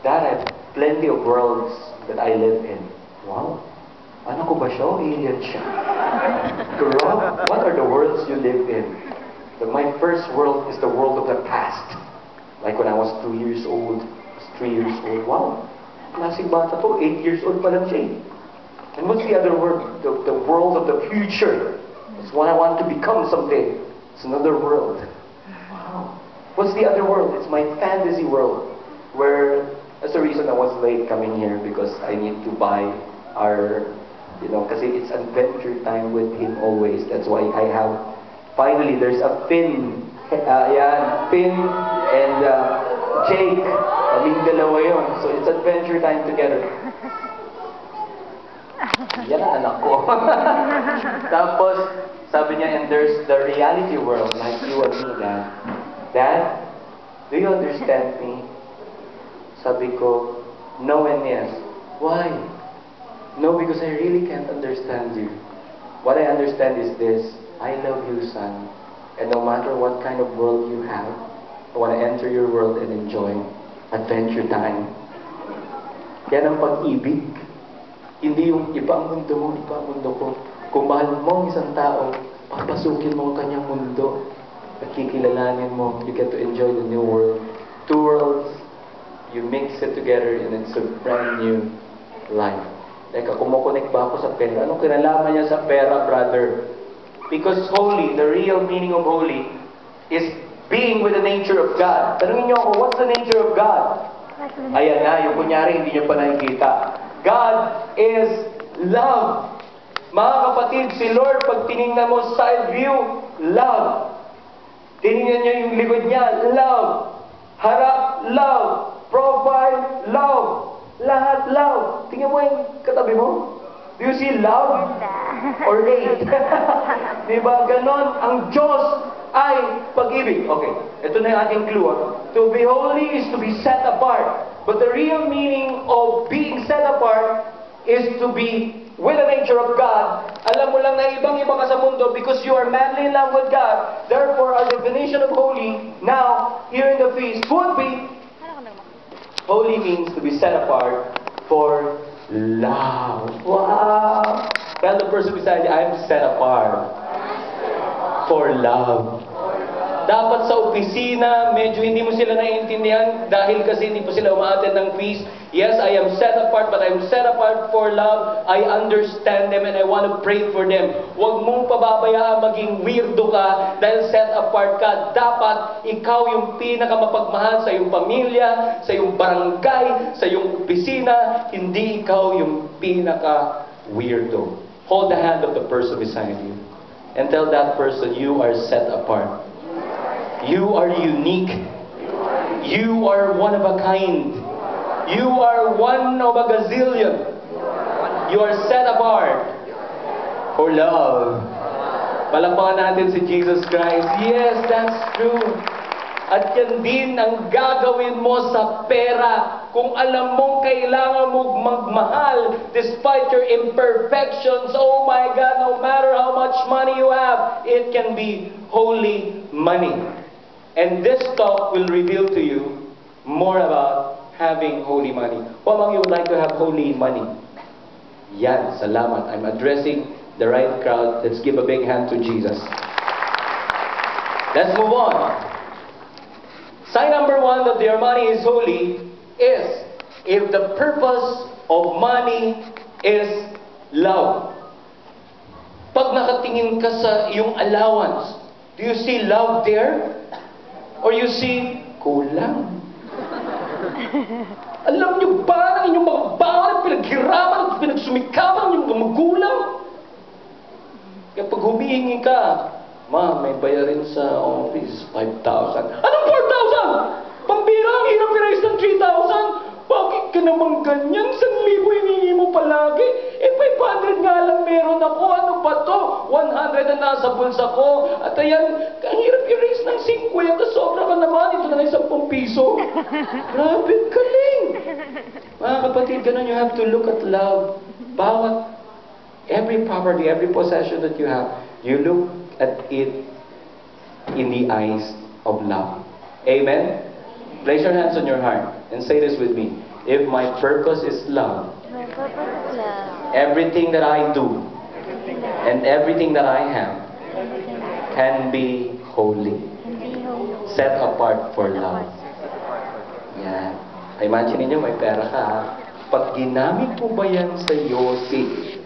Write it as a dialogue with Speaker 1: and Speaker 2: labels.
Speaker 1: Dad, I have plenty of worlds that I live in. Wow. Ano ko ba siya? Alien siya. Rob, what are the worlds you live in? My first world is the world of the past. Like when I was 2 years old, 3 years old. Wow. Klaseng bata to, 8 years old pa lang siya. And what's the other world? The world of the future. It's what I want to become someday. It's another world. Wow. What's the other world? It's my fantasy world. Where, that's the reason I was late coming here, because I need to buy our, kasi it's adventure time with him always. That's why I have, finally, there's a Finn. Finn and Jake. Kaming dalawa yun. So it's adventure time together. Yan ang anak ko. Tapos, sabi niya, and there's the reality world, like you and me, Dad. Dad, do you understand me? Sabi ko, no and yes. Why? No, because I really can't understand you. What I understand is this: I love you, son. And no matter what kind of world you have, I want to enter your world and enjoy adventure time. Yan ang pag-ibig. Hindi yung iba ang mundo mo, iba ang mundo ko. Kung mahal mo ang isang tao, papasukin mo ang kanyang mundo. At kikilalanin mo, you get to enjoy the new world. Two worlds, you mix it together and it's a brand new life. Teka, kumukonek ba ako sa pera? Anong kinalaman niya sa pera, brother? Because holy, the real meaning of holy, is being with the nature of God. Tanungin niyo ako, what's the nature of God? Ayan na, yung kunyari hindi niyo pa nakikita. God is love. Mga kapatid, si Lord, pag tinignan mo side view, love. Tinignan niyo yung likod niya, love. Harap, love. Profile, love. Lahat love. Tingnan mo yung katabi mo. Do you see love? Or hate? Diba? Ganon. Ang Diyos ay pag-ibig. Okay. Ito na yung ating clue. To be holy is to be set apart. But the real meaning of being set apart is to be with the nature of God. Alam mo lang na ibang-iba ka sa mundo because you are madly in love with God. Therefore, our definition of holy now, here in the feast, would be holy means to be set apart for love. Wow! Tell the person beside you, I'm set apart for love. Dapat sa opisina, medyo hindi mo sila naiintindihan dahil kasi hindi po sila umaattend ng feast. Yes, I am set apart, but I'm set apart for love. I understand them and I want to pray for them. Huwag mong pababayaan maging weirdo ka dahil set apart ka. Dapat ikaw yung pinakamapagmahal sa iyong pamilya, sa iyong barangay, sa iyong opisina. Hindi ikaw yung pinaka-weirdo. Hold the hand of the person beside you and tell that person, you are set apart. You are unique. You are one of a kind. You are one of a gazillion. You are set apart for love. Palakpakan natin si Jesus Christ. Yes, that's true. At yan din ang gagawin mo sa pera. Kung alam mong kailangan mong magmahal despite your imperfections, oh my God, no matter how much money you have, it can be holy money. And this talk will reveal to you more about having holy money. Who among you would like to have holy money? Yan, salamat. I'm addressing the right crowd. Let's give a big hand to Jesus. Let's move on. Sign number one that your money is holy is if the purpose of money is love. Pag nakatingin ka sa iyong allowance, do you see love there? Or you see, kulang. Alam niyo ba ang inyong mga bawal, pinaghirapan at pinagsumikapan ng inyong mga magulang? Kaya pag humihingi ka, ma, may bayarin sa office, 5,000. Anong 4,000? Pambira, ang hirap i-raise ng 3,000. Bakit ka naman ganyan? 1,000 hinihingi mo palagi? 500 nga lang meron ako. Ano ba to? 100 na nasa bulsa ko. At ayan, ang hirap i-raise ng 50. Sobra ka naman. Ito na 10 piso. Grabe, galing. Mga kapatid, ganun, you have to look at love. Bawat, every property, every possession that you have, you look at it in the eyes of love. Amen? Place your hands on your heart and say this with me. If my purpose is love,
Speaker 2: My purpose is love.
Speaker 1: everything that I do and everything that I have
Speaker 2: Everything
Speaker 1: can be holy,
Speaker 2: can be holy.
Speaker 1: set apart for love. Yan. Imagine niyo may pera ka ha. Pag ginamit mo ba yan sa yosi,